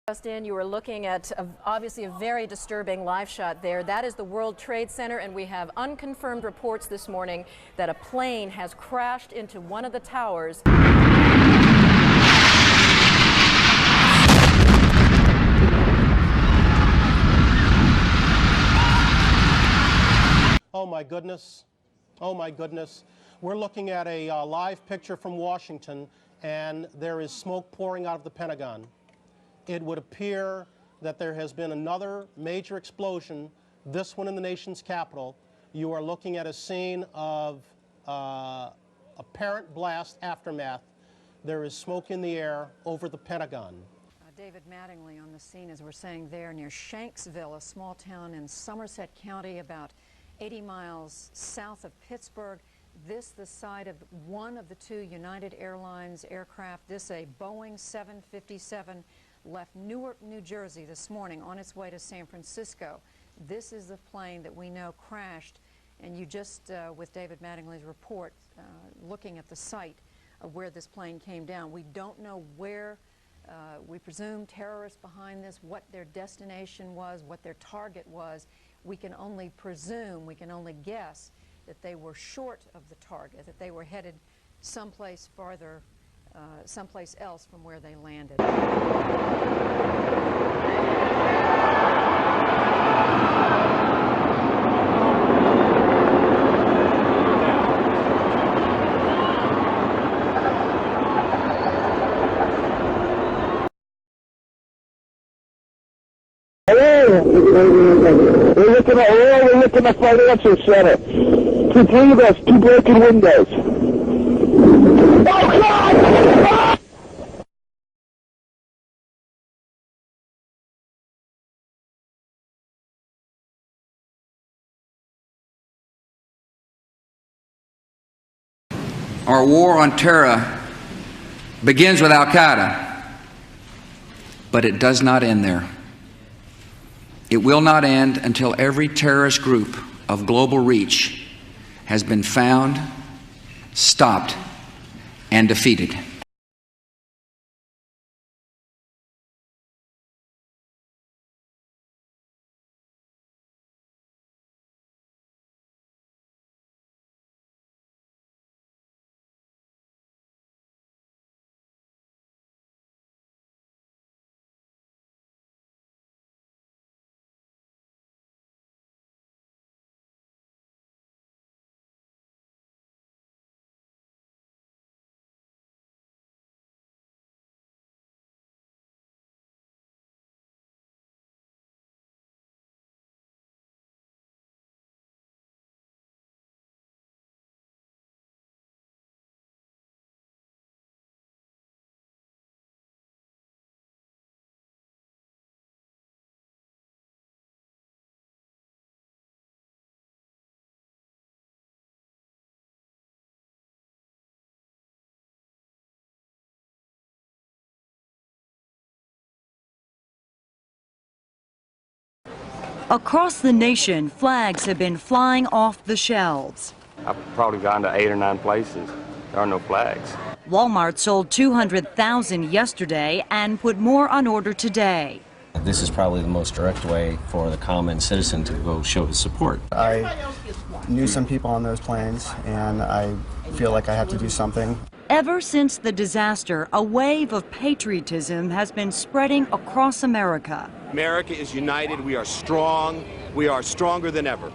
Just in, you were looking at obviously a very disturbing live shot there. That is the World Trade Center, and we have unconfirmed reports this morning that a plane has crashed into one of the towers. Oh my goodness. Oh my goodness. We're looking at a live picture from Washington, and there is smoke pouring out of the Pentagon. It would appear that there has been another major explosion, this one in the nation's capital. You are looking at a scene of apparent blast aftermath. There is smoke in the air over the Pentagon. David Mattingly on the scene, as we're saying there, near Shanksville, a small town in Somerset County, about 80 miles south of Pittsburgh. This the site of one of the two United Airlines aircraft. This a Boeing 757. Left Newark, New Jersey this morning on its way to San Francisco. This is the plane that we know crashed, and you just, with David Mattingly's report, looking at the site of where this plane came down. We don't know where, we presume terrorists behind this, what their destination was, what their target was. We can only presume, we can only guess that they were short of the target, that they were headed someplace farther, someplace else from where they landed. Hello, we're looking at financial center. Complete us, 2 broken windows. Oh God! Our war on terror begins with Al-Qaeda, but it does not end there. It will not end until every terrorist group of global reach has been found, stopped, and defeated. Across the nation, flags have been flying off the shelves. I've probably gone to 8 or 9 places. There are no flags. Walmart sold 200,000 yesterday and put more on order today. This is probably the most direct way for the common citizen to go show his support. I knew some people on those planes, and I feel like I have to do something. Ever since the disaster, a wave of patriotism has been spreading across America. America is united. We are strong. We are stronger than ever.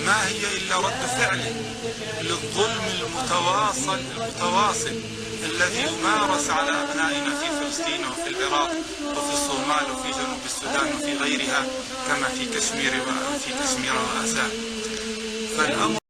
ما هي إلا رد فعل للظلم المتواصل الذي يمارس على أبنائنا في فلسطين وفي العراق وفي الصومال وفي جنوب السودان وفي غيرها كما في كشمير وآسيا. فالأمر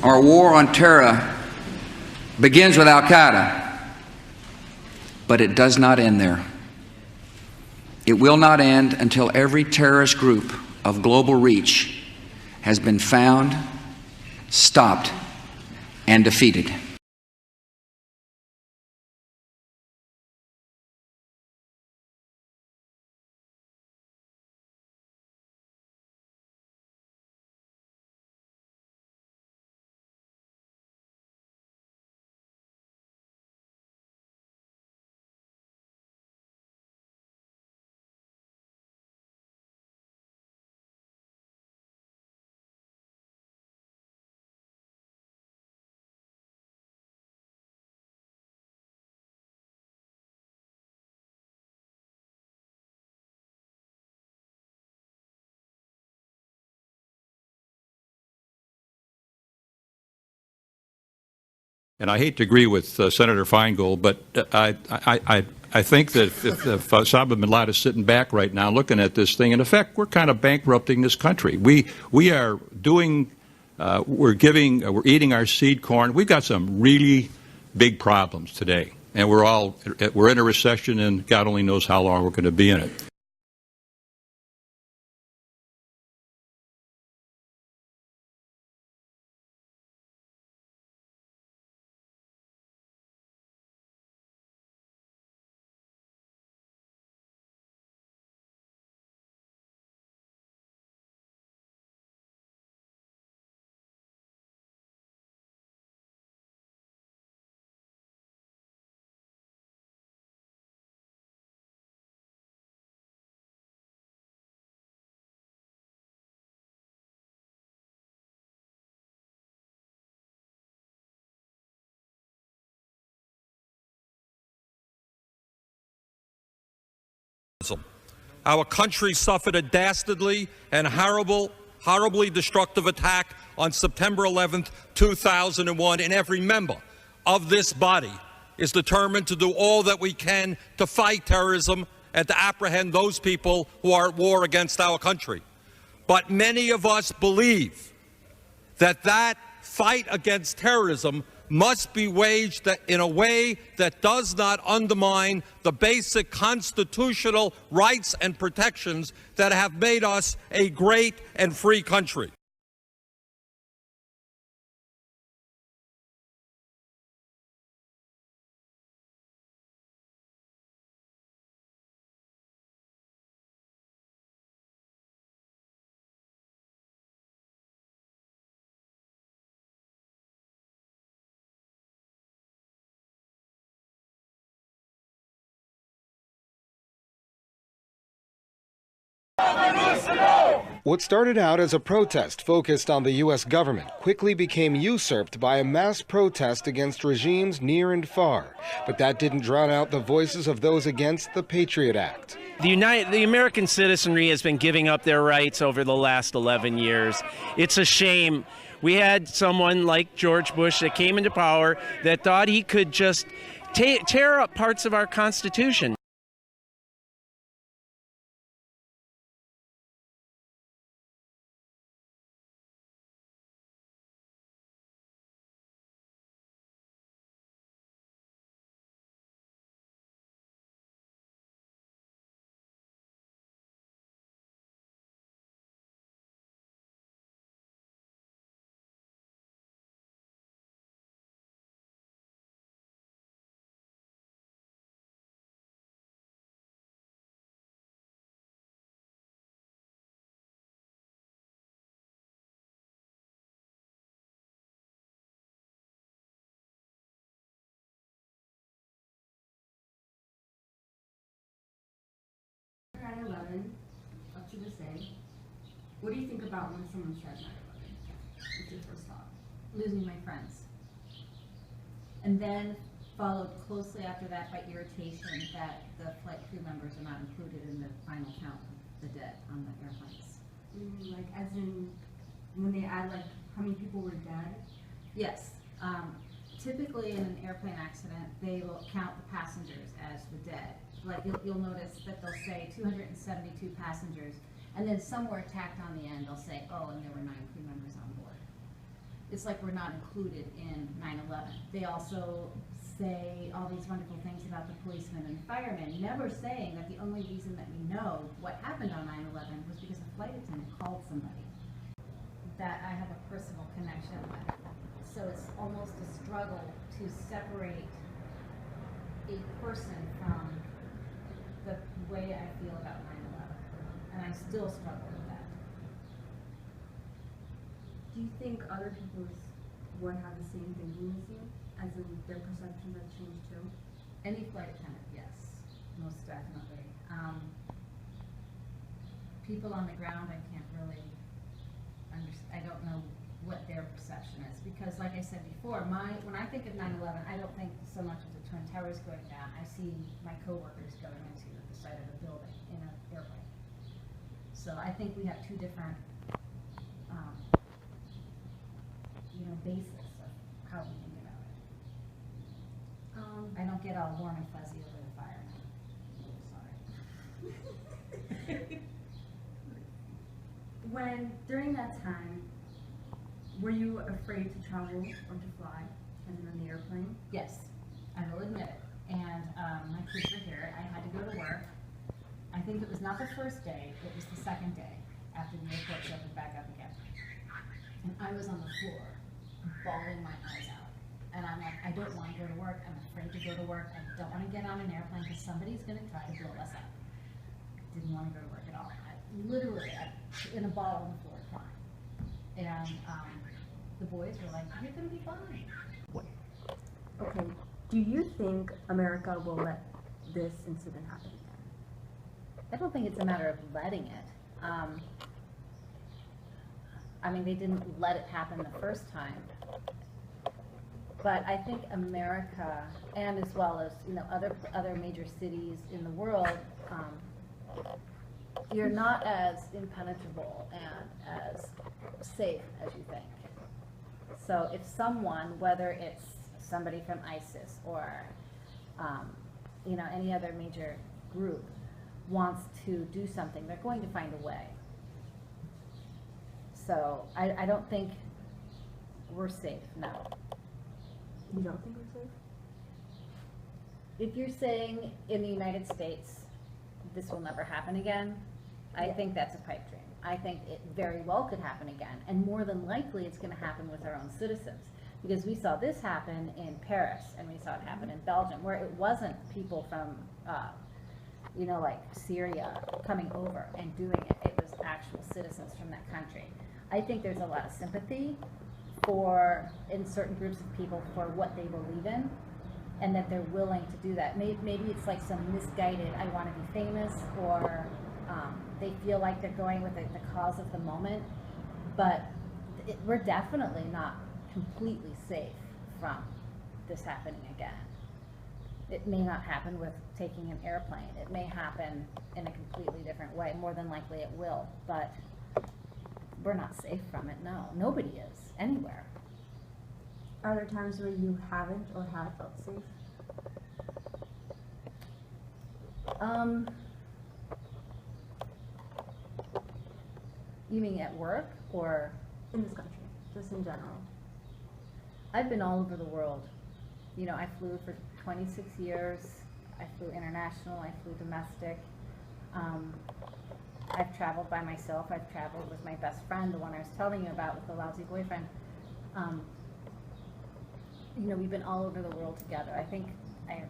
Our war on terror begins with Al-Qaeda, but it does not end there. It will not end until every terrorist group of global reach has been found, stopped, and defeated. And I hate to agree with Senator Feingold, but I think that if Osama bin Laden is sitting back right now looking at this thing, in effect, we're kind of bankrupting this country. We are doing, we're eating our seed corn. We've got some really big problems today, and we're in a recession, and God only knows how long we're going to be in it. Our country suffered a dastardly and horribly destructive attack on September 11th, 2001, and every member of this body is determined to do all that we can to fight terrorism and to apprehend those people who are at war against our country. But many of us believe that that fight against terrorism must be waged in a way that does not undermine the basic constitutional rights and protections that have made us a great and free country. What started out as a protest focused on the U.S. government quickly became usurped by a mass protest against regimes near and far. But that didn't drown out the voices of those against the Patriot Act. The American citizenry has been giving up their rights over the last 11 years. It's a shame. We had someone like George Bush that came into power that thought he could just tear up parts of our Constitution. Up to this day, what do you think about when someone says 9/11? What's your first thought? Losing my friends. And then followed closely after that by irritation that the flight crew members are not included in the final count of the dead on the airplanes. Like as in when they add like how many people were dead? Yes. Typically in an airplane accident, they will count the passengers as the dead. Like you'll notice that they'll say 272 passengers, and then somewhere tacked on the end they'll say, oh, and there were 9 crew members on board. It's like we're not included in 9/11. They also say all these wonderful things about the policemen and firemen, never saying that the only reason that we know what happened on 9/11 was because a flight attendant called somebody that I have a personal connection with. So it's almost a struggle to separate a person from the way I feel about 9/11, and I still struggle with that. Do you think other people would have the same thinking as you, as in their perception has changed too? Any flight attendant, yes, most definitely. People on the ground, I can't really understand. I don't know what their perception is, because like I said before, when I think of 9/11, I don't think so much of the Twin Towers going down. I see my coworkers going into the side of a building in an airplane. So I think we have two different, basis of how we think about it. I don't get all warm and fuzzy over the fire. Sorry. During that time, were you afraid to travel or to fly, as in the airplane? Yes, I will admit it. And my kids were here. I had to go to work. I think it was not the first day, it was the second day after the airport opened back up again. And I was on the floor, bawling my eyes out. And I'm like, I don't want to go to work. I'm afraid to go to work. I don't want to get on an airplane because somebody's going to try to blow us up. I didn't want to go to work at all. Literally, in a ball on the floor crying. And the boys were like, you're going to be fine. Okay. Do you think America will let this incident happen again? I don't think it's a matter of letting it. They didn't let it happen the first time. But I think America, and as well as other major cities in the world, you're not as impenetrable and as safe as you think. So if someone, whether it's somebody from ISIS or any other major group, wants to do something, they're going to find a way. So I don't think we're safe, no. You don't think we're safe? If you're saying in the United States, this will never happen again, I think that's a pipe dream. I think it very well could happen again, and more than likely it's going to happen with our own citizens. Because we saw this happen in Paris, and we saw it happen in Belgium, where it wasn't people from, like Syria coming over and doing it. It was actual citizens from that country. I think there's a lot of sympathy in certain groups of people for what they believe in, and that they're willing to do that. Maybe it's like some misguided, I want to be famous, or They feel like they're going with the cause of the moment, but we're definitely not completely safe from this happening again. It may not happen with taking an airplane. It may happen in a completely different way. More than likely it will, but we're not safe from it, no. Nobody is, anywhere. Are there times where you haven't or have felt safe? You mean at work or? In this country, just in general. I've been all over the world. You know, I flew for 26 years. I flew international, I flew domestic. I've traveled by myself. I've traveled with my best friend, the one I was telling you about with the lousy boyfriend. You know, we've been all over the world together. I think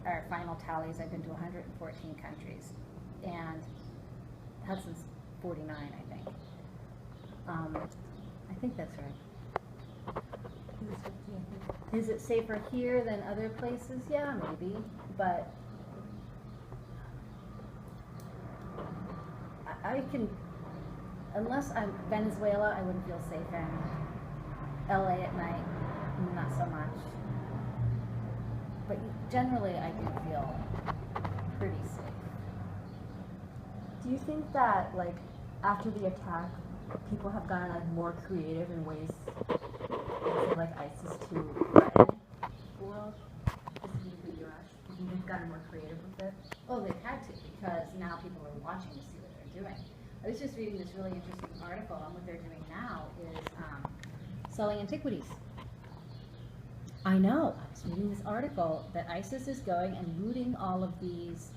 our final tallies, I've been to 114 countries. And that's since 49, I think. I think that's right. Is it safer here than other places? Yeah, maybe, but I can, unless I'm Venezuela, I wouldn't feel safe in. LA at night, not so much. But generally, I do feel pretty safe. Do you think that, like, after the attack, people have gotten like more creative in ways, like ISIS, to threaten the world, specifically the U.S.? Do you think they've gotten more creative with it? Oh, they've had to, because now people are watching to see what they're doing. I was just reading this really interesting article on what they're doing now is selling antiquities. I know. I was reading this article that ISIS is going and looting all of these.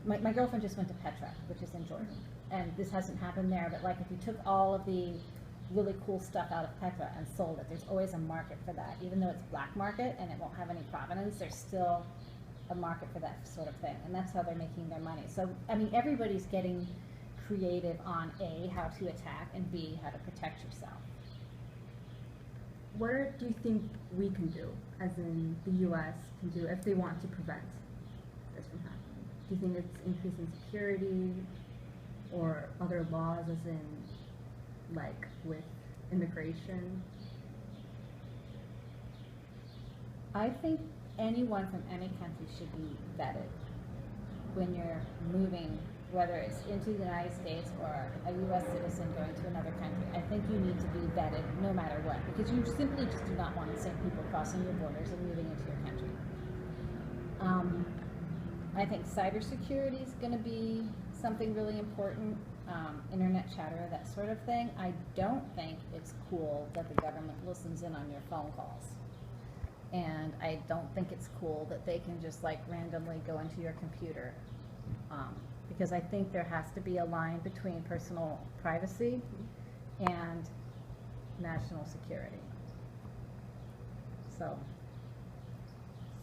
My girlfriend just went to Petra, which is in Jordan, and this hasn't happened there, but like if you took all of the really cool stuff out of Petra and sold it, there's always a market for that. Even though it's black market and it won't have any provenance, there's still a market for that sort of thing, and that's how they're making their money. So, I mean, everybody's getting creative on A, how to attack, and B, how to protect yourself. What do you think we can do, as in the U.S. can do, if they want to prevent this from happening? Do you think it's increasing security or other laws, as in, like, with immigration? I think anyone from any country should be vetted when you're moving, whether it's into the United States or a U.S. citizen going to another country. I think you need to be vetted no matter what, because you simply just do not want insane people crossing your borders and moving into your country. I think cybersecurity is going to be something really important, internet chatter, that sort of thing. I don't think it's cool that the government listens in on your phone calls. And I don't think it's cool that they can just like randomly go into your computer. Because I think there has to be a line between personal privacy and national security.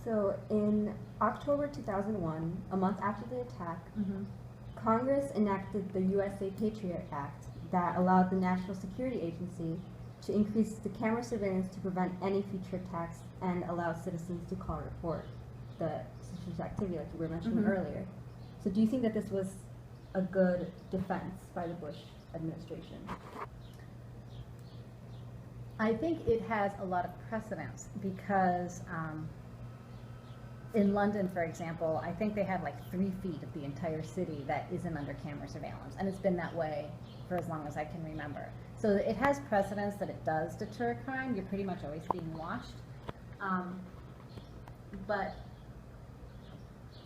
So in October 2001, a month after the attack, Congress enacted the USA Patriot Act that allowed the National Security Agency to increase the camera surveillance to prevent any future attacks and allow citizens to call or report the suspicious activity, like you were mentioning earlier. So do you think that this was a good defense by the Bush administration? I think it has a lot of precedence because in London, for example, I think they have like 3 feet of the entire city that isn't under camera surveillance, and it's been that way for as long as I can remember. So it has precedence that it does deter crime. You're pretty much always being watched. But,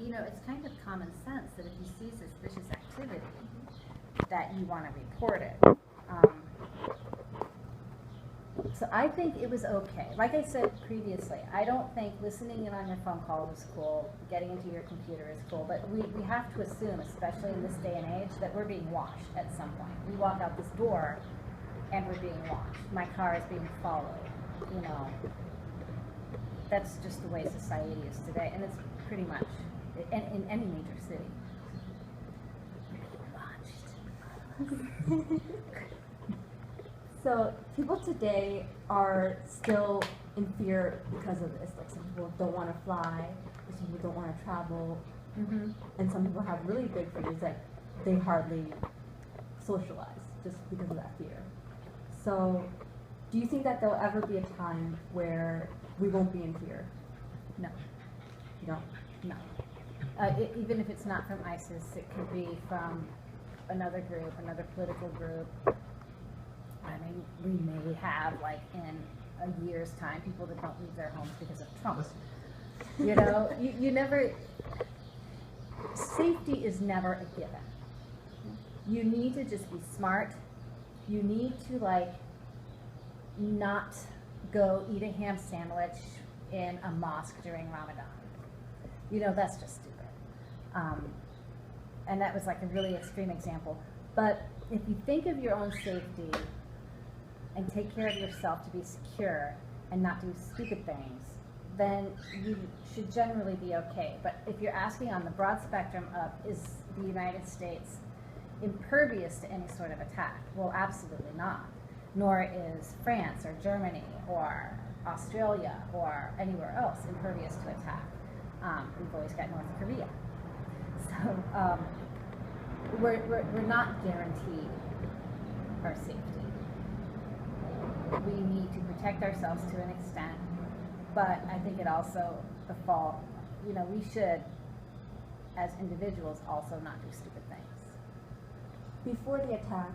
you know, it's kind of common sense that if you see suspicious activity, that you want to report it. So I think it was okay. Like I said previously, I don't think listening in on your phone call is cool, getting into your computer is cool, but we have to assume, especially in this day and age, that we're being watched at some point. We walk out this door and we're being watched. My car is being followed, you know. That's just the way society is today, and it's pretty much in any major city. So people today are still in fear because of this. Like some people don't want to fly, some people don't want to travel, and some people have really big fears. Like they hardly socialize just because of that fear. So do you think that there'll ever be a time where we won't be in fear? No. You don't? No. Even if it's not from ISIS, it could be from another group, another political group. I mean, we may have, like, in a year's time, people that don't leave their homes because of Trump. You know, you never, safety is never a given. You need to just be smart. You need to, like, not go eat a ham sandwich in a mosque during Ramadan. You know, that's just stupid. And that was like a really extreme example. But if you think of your own safety and take care of yourself to be secure and not do stupid things, then you should generally be okay. But if you're asking on the broad spectrum of, is the United States impervious to any sort of attack? Well, absolutely not. Nor is France or Germany or Australia or anywhere else impervious to attack. We've always got North Korea. So we're not guaranteed our safety. We need to protect ourselves to an extent, but I think it also, the fault, you know, we should, as individuals, also not do stupid things. Before the attack,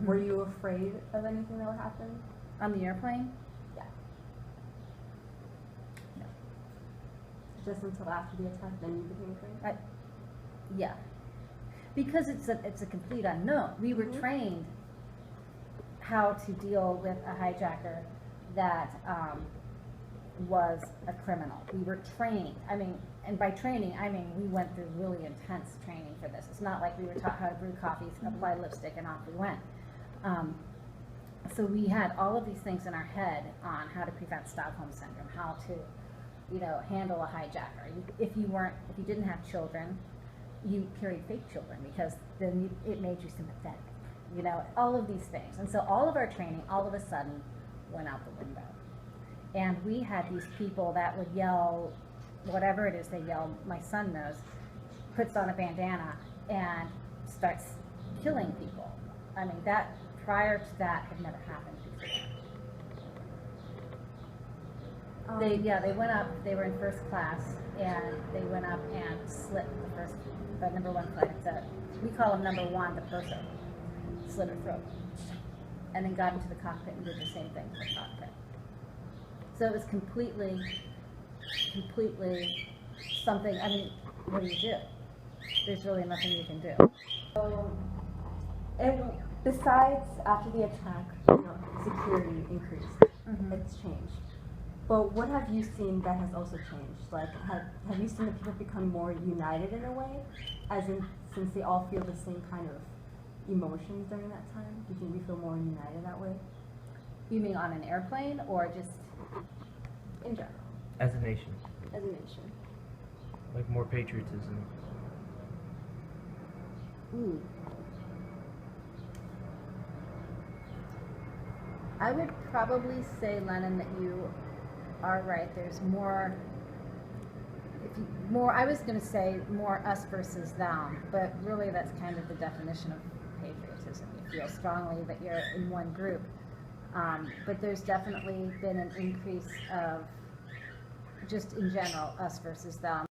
were you afraid of anything that would happen? On the airplane? Yeah. No. Just until after the attack, then you became afraid? Yeah. Because it's a complete unknown. We were trained how to deal with a hijacker that was a criminal. We were trained. I mean, and by training, I mean we went through really intense training for this. It's not like we were taught how to brew coffee, apply lipstick, and off we went. So we had all of these things in our head on how to prevent Stockholm Syndrome, how to, you know, handle a hijacker. If you didn't have children, you carried fake children because then it made you sympathetic. You know, all of these things. And so all of our training all of a sudden went out the window. And we had these people that would yell, whatever it is they yell, my son knows, puts on a bandana and starts killing people. I mean, that, prior to that, had never happened before. They went up, they were in first class, and they went up and slit the number one flight. We call him number one, the purser. Slit her throat. And then got into the cockpit and did the same thing to the cockpit. So it was completely something, I mean, what do you do? There's really nothing you can do. So, and besides after the attack, you know, security increased. It's changed. But what have you seen that has also changed? Like, have you seen the people become more united in a way? As in, since they all feel the same kind of emotions during that time? Do you think we feel more united that way? You mean on an airplane or just in general? As a nation. As a nation. Like more patriotism. Ooh. I would probably say, Lennon, that you are right. There's more, I was going to say more us versus them, but really that's kind of the definition of patriotism. You feel strongly that you're in one group. But there's definitely been an increase of, just in general, us versus them.